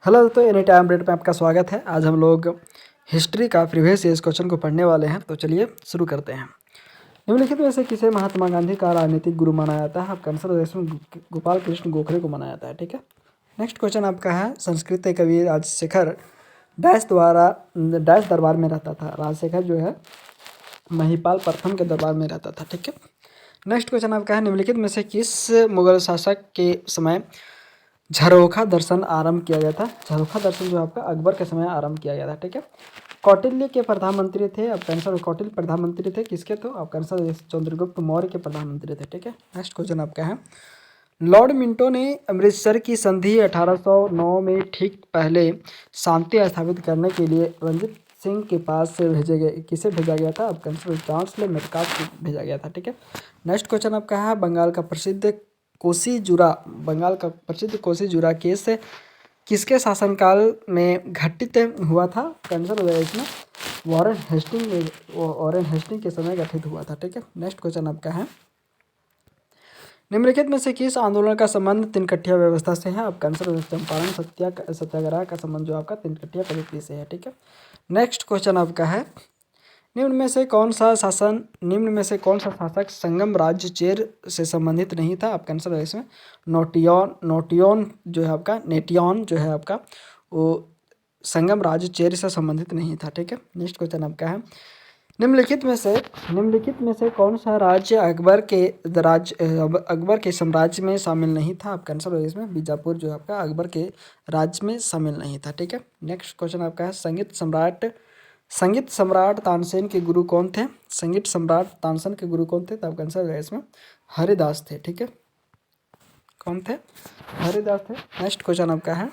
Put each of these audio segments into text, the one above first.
Hello दोस्तों, any time update में आपका स्वागत है। आज हम लोग हिस्ट्री का प्रीवियस ईयर क्वेश्चन को पढ़ने वाले हैं। तो चलिए शुरू करते हैं। निम्नलिखित में से किसे महात्मा गांधी का राजनीतिक गुरु माना जाता है? आपका आंसर इसमें गोपाल कृष्ण गोखले को माना जाता है। ठीक है। नेक्स्ट क्वेश्चन आपका है, संस्कृत कवि राजशेखर डैश दरबार में रहता था। राजशेखर जो है महिपाल प्रथम के दरबार में रहता था। ठीक है। नेक्स्ट क्वेश्चन आपका है, निम्नलिखित में से किस मुगल शासक के समय झरोखा दर्शन आरंभ किया गया था? झरोखा दर्शन जो आपका अकबर के समय आरंभ किया गया था। ठीक है। कौटिल्य के प्रधानमंत्री थे। आपका आंसर कौटिल्य प्रधानमंत्री थे किसके? तो आपका आंसर चंद्रगुप्त मौर्य के प्रधानमंत्री थे। ठीक है। नेक्स्ट क्वेश्चन आपका है, लॉर्ड मिंटो ने अमृतसर की संधि 1809 में ठीक पहले शांति स्थापित करने के लिए रंजीत सिंह के पास से किसे भेजा गया था? आपका आंसर चांसलर मेटकाफ को भेजा गया था। ठीक है। नेक्स्ट क्वेश्चन आपका है, बंगाल का प्रसिद्ध कोसी जुरा केस किसके शासनकाल में घटित हुआ था? आंसर हो जाएगा इसमें वॉरेन हेस्टिंग के समय गठित हुआ था। ठीक है। नेक्स्ट क्वेश्चन आपका है, निम्नलिखित में से किस आंदोलन का संबंध तिनकठिया व्यवस्था से है? आपका आंसर चंपारण सत्याग्रह का संबंध जो आपका तिनकठिया पद्धति से है। ठीक है। नेक्स्ट क्वेश्चन आपका है, निम्न में से कौन सा शासक संगम राज्य चेर से संबंधित नहीं था? आपका आंसर है इसमें नेटियन जो है आपका वो संगम राज्य चेर से संबंधित नहीं था। ठीक है। नेक्स्ट क्वेश्चन आपका है, निम्नलिखित में से कौन सा राज्य अकबर के साम्राज्य में शामिल नहीं था? आपका आंसर है इसमें बीजापुर जो आपका अकबर के राज्य में शामिल नहीं था। ठीक है। नेक्स्ट क्वेश्चन आपका है, संगीत सम्राट तानसेन के गुरु कौन थे? संगीत सम्राट तानसेन के गुरु कौन थे? तो आपका आंसर है इसमें हरिदास थे। ठीक है। कौन थे? हरिदास थे। नेक्स्ट क्वेश्चन आपका है,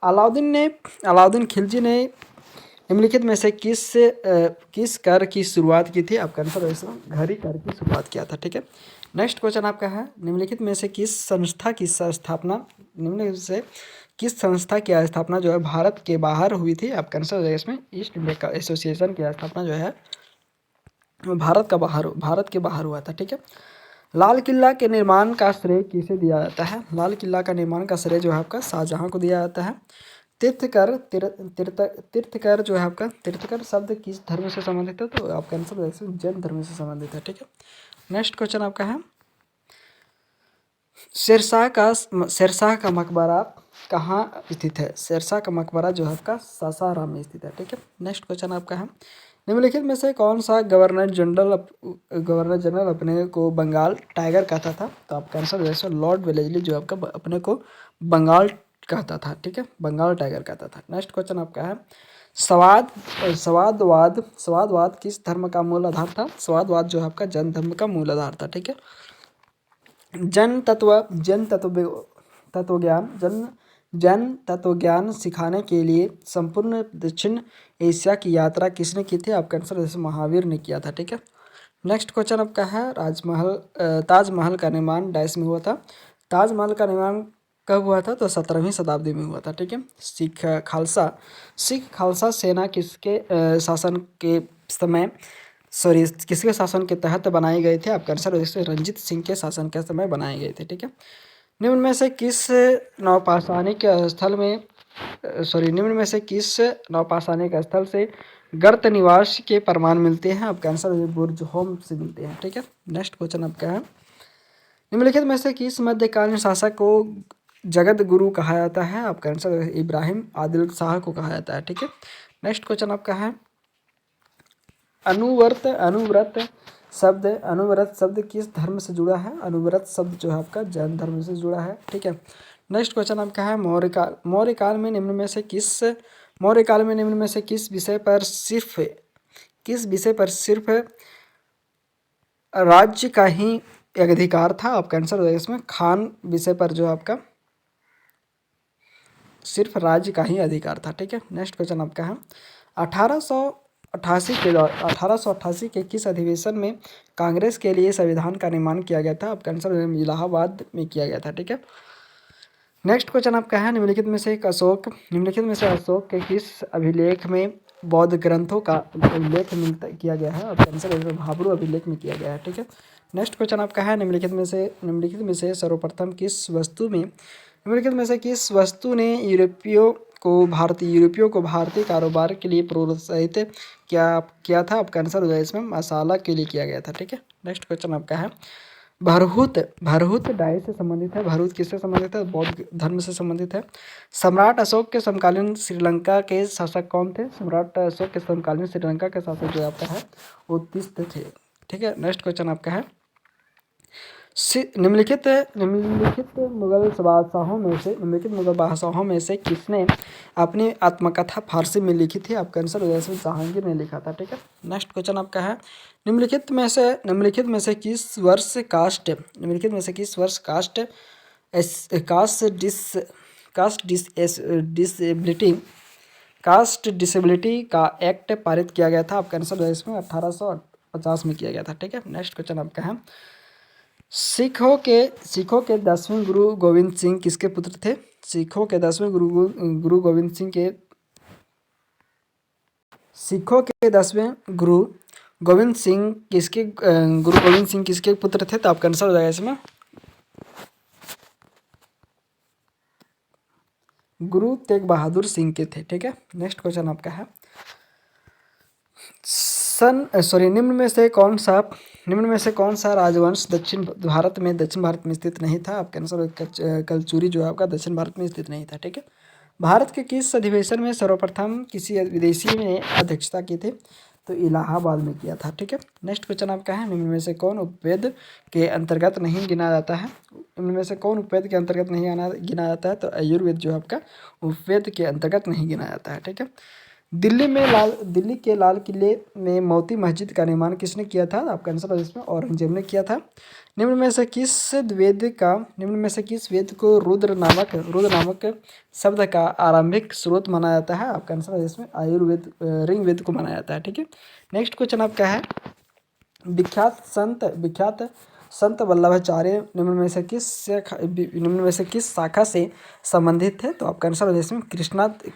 अलाउद्दीन खिलजी ने निम्नलिखित में से किस कर की शुरुआत की थी? आपका आंसर है इसमें घड़ी कर की शुरुआत किया था। ठीक है। नेक्स्ट क्वेश्चन आपका है, निम्नलिखित में से किस संस्था की स्थापना जो है भारत के बाहर हुई थी? आपका आंसर है इसमें ईस्ट इंडिया एसोसिएशन की स्थापना जो है भारत के बाहर हुआ था। ठीक है। लाल किला के निर्माण का श्रेय किसे दिया जाता है? लाल किला का निर्माण का श्रेय जो है आपका शाहजहां को दिया जाता है। तीर्थकर जो है आपका तीर्थकर शब्द किस धर्म से संबंधित है? तो आपका आंसर जैन धर्म से संबंधित है। ठीक है। नेक्स्ट क्वेश्चन आपका है, शेरशाह का मकबरा कहाँ स्थित है? शेरशाह का मकबरा जो है आपका सासाराम में स्थित है। ठीक है। नेक्स्ट क्वेश्चन आपका है, निम्नलिखित में से कौन सा गवर्नर जनरल अपने को बंगाल टाइगर कहता था? तो आपका आंसर जैसे लॉर्ड वेलेस्ली जो आपका अपने को बंगाल कहता था। ठीक है। बंगाल टाइगर कहता था। नेक्स्ट क्वेश्चन आपका है, सवादवाद किस धर्म का मूल आधार था? सवादवाद जो है आपका जैन धर्म का मूल आधार था। ठीक है। जैन तत्वज्ञान सिखाने के लिए संपूर्ण दक्षिण एशिया की यात्रा किसने की थी? आपका आंसर जैसे महावीर ने किया था। ठीक है। नेक्स्ट क्वेश्चन आपका है, ताजमहल का निर्माण डैश में हुआ था? ताजमहल का निर्माण कब हुआ था? तो 17वीं शताब्दी में हुआ था। ठीक है। सिख खालसा सेना किसके शासन के तहत बनाए गए थे? आपका आंसर इससे रंजीत सिंह के शासन के समय बनाए गए थे। ठीक है। निम्न में से किस नवपाषाणिक स्थल से गर्त निवास के प्रमाण मिलते हैं? आपका आंसर बुर्ज होम से मिलते हैं। ठीक है। नेक्स्ट क्वेश्चन आपका है, निम्नलिखित में से किस मध्यकालीन शासक को जगत गुरु कहा जाता है? आपका आंसर इब्राहिम आदिल शाह को कहा जाता है। ठीक है। नेक्स्ट क्वेश्चन आपका है, अनुव्रत शब्द किस धर्म से जुड़ा है? अनुव्रत शब्द जो है आपका जैन धर्म से जुड़ा है। ठीक है। नेक्स्ट क्वेश्चन आपका है, मौर्यकाल में निम्न में से किस विषय पर सिर्फ राज्य का ही अधिकार था? आपका आंसर हो जाएगा इसमें खान विषय पर जो आपका सिर्फ राज्य का ही अधिकार था। ठीक है। नेक्स्ट क्वेश्चन आपका है, 1888 के किस अधिवेशन में कांग्रेस के लिए संविधान का निर्माण किया गया था? आपका आंसर इलाहाबाद में किया गया था। ठीक है। नेक्स्ट क्वेश्चन आपका है, निम्नलिखित में से अशोक के किस अभिलेख में बौद्ध ग्रंथों का उल्लेख किया गया है? आपका आंसर भाब्रू अभिलेख में किया गया है। ठीक है। नेक्स्ट क्वेश्चन आपका है निम्नलिखित में से सर्वप्रथम किस वस्तु में निम्नलिखित में से किस वस्तु ने यूरोपियों को भारतीय कारोबार के लिए प्रोत्साहित किया किया था? आपका आंसर हो जाएगा इसमें मसाला के लिए किया गया था। ठीक है, नेक्स्ट क्वेश्चन आपका है भरहुत भरहुत डाई से संबंधित है। भरहुत किससे संबंधित है? बौद्ध धर्म से संबंधित है। सम्राट अशोक के समकालीन श्रीलंका के शासक कौन थे? सम्राट अशोक के समकालीन श्रीलंका के शासक जो आपका है वो तीस्त थे। ठीक है, नेक्स्ट क्वेश्चन आपका है निम्नलिखित निम्नलिखित मुगल बादशाहों में से किसने अपनी आत्मकथा फारसी में लिखी थी? आपका आंसर हो जाएगा जहांगीर ने लिखा था। ठीक है, नेक्स्ट क्वेश्चन आपका है निम्नलिखित में से किस वर्ष कास्ट डिसेबिलिटी का एक्ट पारित किया गया था? आपका आंसर हो जाएगा इसमें 1850 में किया गया था। ठीक है, नेक्स्ट क्वेश्चन आपका है सिखों के 10वें गुरु गोविंद सिंह किसके पुत्र थे? सिखों के 10वें गुरु गोविंद सिंह के सिखों के 10वें गुरु गोविंद सिंह किसके पुत्र थे? तो आपका आंसर हो जाएगा इसमें गुरु तेग बहादुर सिंह के थे। ठीक है, नेक्स्ट क्वेश्चन आपका है निम्न में से कौन सा राजवंश दक्षिण भारत में स्थित नहीं था? आपका आंसर कलचुरी जो है आपका दक्षिण भारत में स्थित नहीं था। ठीक है, भारत के किस अधिवेशन में सर्वप्रथम किसी विदेशी ने अध्यक्षता की थी? तो इलाहाबाद में किया था। ठीक है, नेक्स्ट क्वेश्चन आपका है निम्न में से कौन उपवेद के अंतर्गत नहीं गिना जाता है? निम्न में से कौन उपवेद के अंतर्गत नहीं गिना जाता है? तो आयुर्वेद जो है आपका उपवेद के अंतर्गत नहीं गिना जाता है। ठीक है, दिल्ली के लाल किले में मोती मस्जिद का निर्माण किसने किया था? आपका आंसर इसमें औरंगजेब ने किया था। निम्न में से किस वेद को रुद्र नामक शब्द का आरंभिक स्रोत माना जाता है? आपका आंसर इसमें आयुर्वेद ऋग्वेद को माना जाता है। ठीक है, नेक्स्ट क्वेश्चन आपका है विख्यात संत वल्लभाचार्य निम्न में से किस शाखा से संबंधित थे? तो आपका आंसर इसमें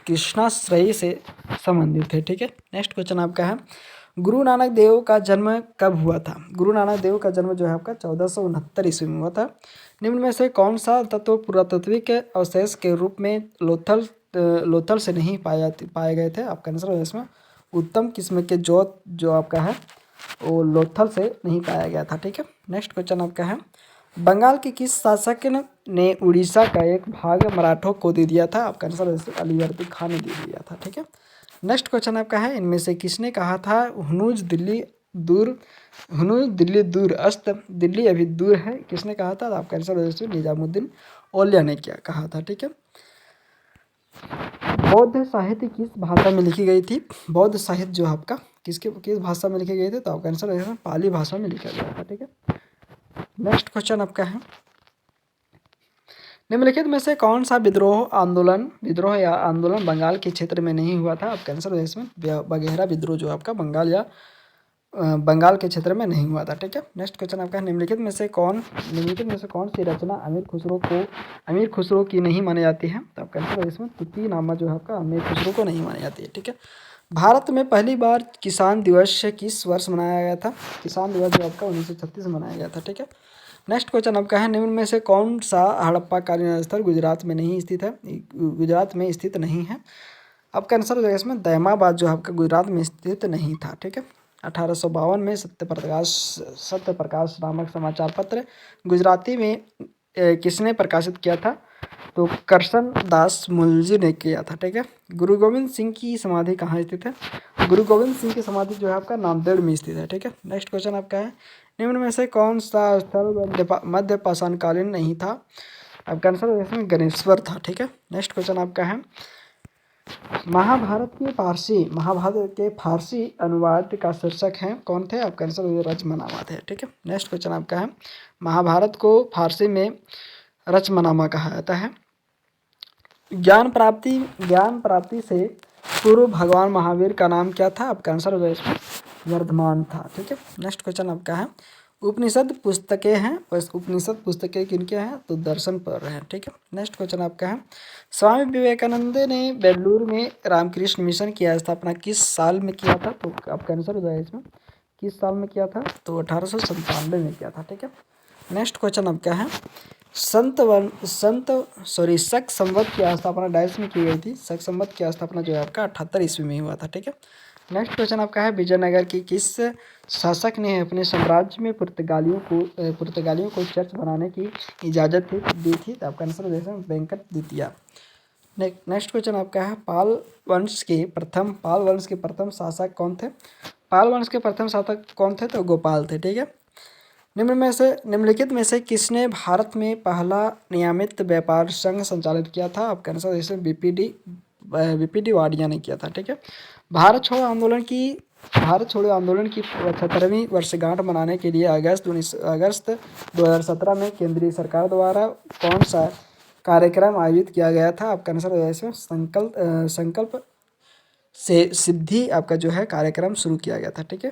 कृष्णाश्रयी से संबंधित है। ठीक है, नेक्स्ट क्वेश्चन आपका है गुरु नानक देव का जन्म कब हुआ था? गुरु नानक देव का जन्म जो है आपका 1469 ईस्वी में हुआ था। निम्न में से कौन सा तत्व पुरातात्विक अवशेष के रूप में लोथल से नहीं पाए गए थे? आपका आंसर इसमें उत्तम किस्म के जोत जो आपका है वो लोथल से नहीं पाया गया था। ठीक है, नेक्स्ट क्वेश्चन आपका है बंगाल के किस शासक ने उड़ीसा का एक भाग मराठों को दे दिया था? आपका आंसर अलीवर्दी खान ने दे दिया था। ठीक है, नेक्स्ट क्वेश्चन आपका है इनमें से किसने कहा था हुनूज दिल्ली दूर अस्त दिल्ली अभी दूर है? किसने कहा था? आपका आंसर निजामुद्दीन औलिया ने क्या कहा था। ठीक है, बौद्ध साहित्य किस भाषा में लिखी गई थी? बौद्ध साहित्य जो आपका किस भाषा में लिखे गए थे? तो आपका आंसर है पाली भाषा में लिखा गया था। ठीक है, नेक्स्ट क्वेश्चन आपका है निम्नलिखित में से कौन सा विद्रोह या आंदोलन बंगाल के क्षेत्र में नहीं हुआ था? आपका आंसर है इसमें बघेरा विद्रोह जो आपका बंगाल के क्षेत्र में नहीं हुआ था। ठीक है, नेक्स्ट क्वेश्चन आपका निम्नलिखित में से कौन सी रचना अमीर खुसरो की नहीं मानी जाती है? तो आपका आंसर है इसमें तुतीनामा जो है आपका अमीर खुसरो को नहीं मानी जाती है। ठीक है, भारत में पहली बार किसान दिवस किस वर्ष मनाया गया था? किसान दिवस जो आपका 1936 में मनाया गया था। ठीक है, नेक्स्ट क्वेश्चन आपका है निम्न में से कौन सा हड़प्पाकालीन स्थल गुजरात में स्थित नहीं है? आपका आंसर जो है इसमें दहमाबाद जो आपका गुजरात में स्थित नहीं था। ठीक है, 1852 में सत्यप्रकाश नामक समाचार पत्र गुजराती में किसने प्रकाशित किया था? तो करसन दास मुंशी ने किया था। ठीक है, गुरु गोविंद सिंह की समाधि कहाँ स्थित है? गुरु गोविंद सिंह की समाधि जो है आपका नांदेड़ में स्थित है। ठीक है, नेक्स्ट क्वेश्चन आपका है निम्न में से कौन सा स्थल मध्य पाषाणकालीन नहीं था? आपका आंसर इसमें गणेश्वर था। ठीक है, नेक्स्ट क्वेश्चन आपका है महाभारत के फारसी अनुवाद का शीर्षक है कौन थे? आपका आंसर रचमनामा थे। ठीक है, नेक्स्ट क्वेश्चन आपका है महाभारत को फारसी में रचमनामा कहा जाता है। ज्ञान प्राप्ति से पूर्व भगवान महावीर का नाम क्या था? आपका आंसर हो जाए इसमें वर्धमान था। ठीक है, नेक्स्ट क्वेश्चन आपका है उपनिषद पुस्तकें हैं बस उपनिषद पुस्तकें किनके हैं? तो दर्शन पर हैं। ठीक है, नेक्स्ट क्वेश्चन आपका है स्वामी विवेकानंद ने बेंगलुरु में रामकृष्ण मिशन की स्थापना किस साल में किया था? तो आपका आंसर हो जाए इसमें किस साल में किया था? तो 1897 में किया था। ठीक है। नेक्स्ट क्वेश्चन आपका है शक संवत की स्थापना डायस में की गई थी। शक संवत की स्थापना जो है आपका 78 ईस्वी में हुआ था। ठीक है। नेक्स्ट क्वेश्चन आपका है विजयनगर की किस शासक ने अपने साम्राज्य में पुर्तगालियों को चर्च बनाने की इजाज़त दी थी? तो आपका आंसर देखें वेंकट द्वितीय। नेक्स्ट क्वेश्चन आपका है पाल वंश के प्रथम शासक कौन थे? पाल वंश के प्रथम शासक कौन थे? तो गोपाल थे। ठीक है। निम्नलिखित में से किसने भारत में पहला नियमित व्यापार संघ संचालित किया था? आपका आंसर जैसे बीपीडी वाडिया ने किया था। ठीक है। भारत छोड़ो आंदोलन की 75वीं वर्षगांठ मनाने के लिए अगस्त 2017 में केंद्रीय सरकार द्वारा कौन सा कार्यक्रम आयोजित किया गया था? आपका आंसर जैसे संकल्प से सिद्धि आपका जो है कार्यक्रम शुरू किया गया था। ठीक है।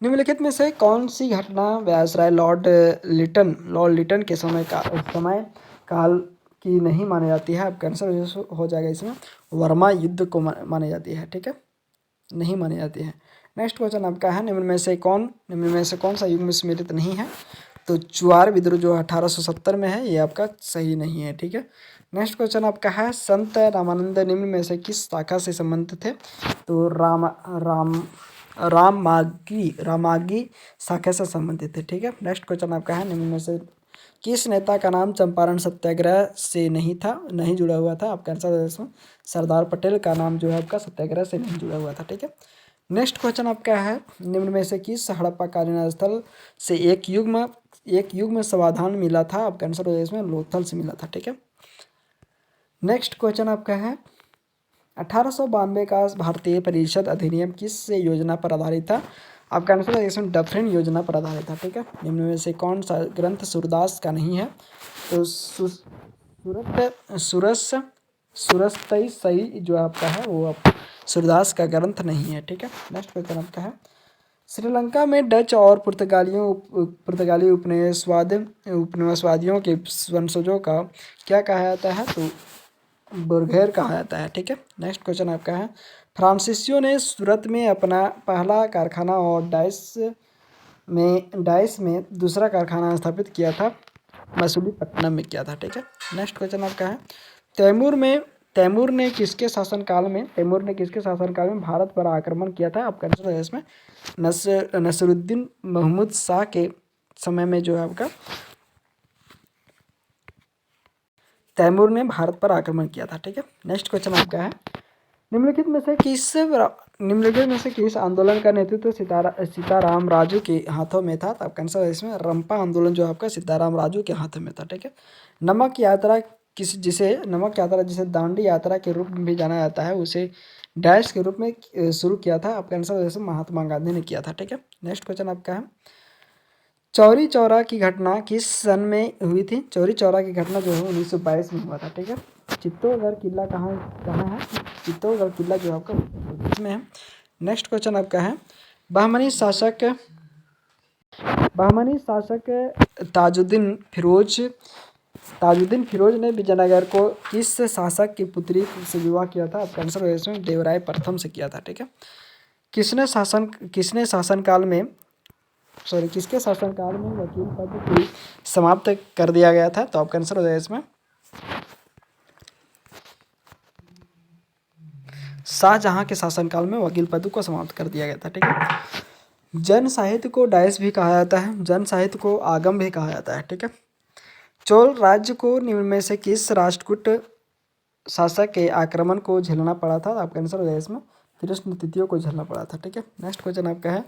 निम्नलिखित में से कौन सी घटना वायसराय लॉर्ड लिटन के समय काल की नहीं मानी जाती है? आपका आंसर हो जाएगा इसमें वर्मा युद्ध को मानी जाती है। ठीक है। नहीं मानी जाती है। नेक्स्ट क्वेश्चन आपका है निम्न में से कौन सा युग में सम्मिलित नहीं है? तो चुआर विद्रोह जो 1870 में है ये आपका सही नहीं है। ठीक है। नेक्स्ट क्वेश्चन आपका है संत रामानंद निम्न में से किस शाखा से संबंधित थे? तो रामागी शाखा से संबंधित है। ठीक है। नेक्स्ट क्वेश्चन आपका है निम्न में से किस नेता का नाम चंपारण सत्याग्रह से नहीं जुड़ा हुआ था? आपका आंसर इसमें सरदार पटेल का नाम जो है आपका सत्याग्रह से नहीं जुड़ा हुआ था। ठीक है। नेक्स्ट क्वेश्चन आपका है निम्न में से किस हड़प्पा कालीन स्थल से एक युग में समाधान मिला था? आपका आंसर इसमें लोथल से मिला था। ठीक है। नेक्स्ट क्वेश्चन आपका है 1892 का भारतीय परिषद अधिनियम किस योजना पर आधारित था? आपका आंसर है इसमें डफरिन योजना पर आधारित था। ठीक है। निम्न में से कौन सा ग्रंथ सूरदास का नहीं है? तो सूरतई सही जो आपका है वो सूरदास का ग्रंथ नहीं है। ठीक है। नेक्स्ट क्वेश्चन आपका है श्रीलंका में डच और पुर्तगाली उपनिवेशवादियों के वंशजों का क्या कहा जाता है? तो बुर्गेर कहा जाता है। ठीक है। नेक्स्ट क्वेश्चन आपका है फ्रांसीसियों ने सूरत में अपना पहला कारखाना और डाइस में दूसरा कारखाना स्थापित किया था? मसूलीपट्टनम में किया था। ठीक है। नेक्स्ट क्वेश्चन आपका है तैमूर ने किसके शासनकाल में भारत पर आक्रमण किया था? आपका आंसर है इसमें नसरुद्दीन महमूद शाह के समय में जो है आपका तैमूर ने भारत पर आक्रमण किया था। ठीक है। नेक्स्ट क्वेश्चन आपका है निम्नलिखित में से किस आंदोलन का नेतृत्व सीताराम राजू के हाथों में था? तो आपका आंसर है इसमें रंपा आंदोलन जो आपका सीताराम राजू के हाथों में था। ठीक है। नमक यात्रा जिसे दांडी यात्रा के रूप में भी जाना जाता है उसे डैश के रूप में शुरू किया था? आपका आंसर जैसे महात्मा गांधी ने किया था। ठीक है। नेक्स्ट क्वेश्चन आपका है चौरी चौरा की घटना किस सन में हुई थी? चौरी चौरा की घटना जो है 1922 में हुआ था। ठीक है। चित्तौड़गढ़ किला कहाँ है? चित्तौड़गढ़ किला जो आपका में है। नेक्स्ट क्वेश्चन आपका है बहमनी शासक ताजुद्दीन फिरोज ने विजयनगर को किस शासक की पुत्री से विवाह किया था? आपका आंसर है इसमें देवराय प्रथम से किया था। ठीक है। किसके शासनकाल में वकील पद को समाप्त कर दिया गया था? तो आपका आंसर हो जाएगा इसमें शाहजहां के शासनकाल में वकील पद को समाप्त कर दिया गया था। ठीक है। जन साहित्य को डायस भी कहा जाता है, जन साहित्य को आगम भी कहा जाता है। ठीक है। चोल राज्य को निम्न में से किस राष्ट्रकूट शासक के आक्रमण को झेलना पड़ा था? आपका आंसर हो जाएगा इसमें कृष्ण तृतीय को झेलना पड़ा था। ठीक है। नेक्स्ट क्वेश्चन आपका है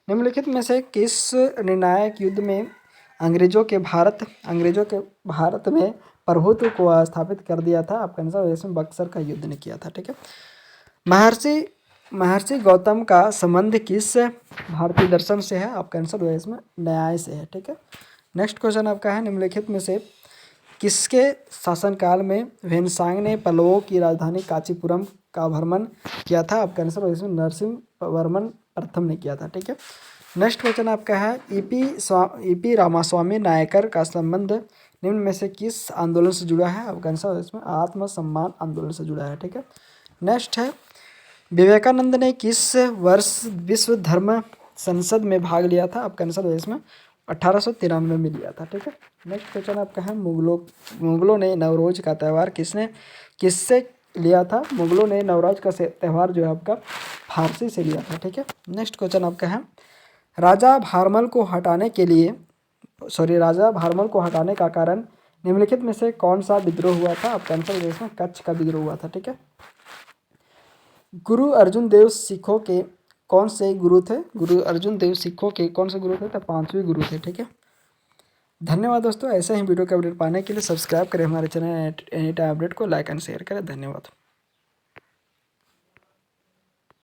निम्नलिखित में से किस निर्णायक युद्ध में अंग्रेजों के भारत में प्रभुत्व को स्थापित कर दिया था? आपका आंसर इसमें बक्सर का युद्ध ने किया था। ठीक है। महर्षि गौतम का संबंध किस भारतीय दर्शन से है? आपका आंसर है इसमें न्याय से है। ठीक है। नेक्स्ट क्वेश्चन आपका है निम्नलिखित में से किसके शासनकाल में वेनसांग ने पल्लवों की राजधानी कांचीपुरम का भ्रमण किया था? आपका आंसर इसमें नरसिंह वर्मन प्रथम ने किया था। ठीक है। नेक्स्ट क्वेश्चन आपका है ईपी रामास्वामी नायकर का संबंध निम्न में से किस आंदोलन से जुड़ा है? आपका आंसर इसमें आत्मसम्मान आंदोलन से जुड़ा है। ठीक है। नेक्स्ट है विवेकानंद ने किस वर्ष विश्व धर्म संसद में भाग लिया था, आपका आंसर हो इसमें 1893 में लिया था। ठीक है, नेक्स्ट क्वेश्चन आपका है मुगलों ने नवरोज का त्यौहार किससे लिया था? मुगलों ने नवरोज का त्यौहार जो है आपका फारसी से लिया था। ठीक है, नेक्स्ट क्वेश्चन आपका है राजा भारमल को हटाने का कारण निम्नलिखित में से कौन सा विद्रोह हुआ था? आपका आंसर इसमें कच्छ का विद्रोह हुआ था। ठीक है, गुरु अर्जुन देव सिखों के कौन से गुरु थे? गुरु अर्जुन देव सिखों के कौन से गुरु थे? तो 5वें गुरु थे। ठीक है, धन्यवाद दोस्तों। ऐसे ही वीडियो के अपडेट पाने के लिए सब्सक्राइब करें हमारे चैनल एनी टाइम अपडेट को, लाइक एंड शेयर करें। धन्यवाद।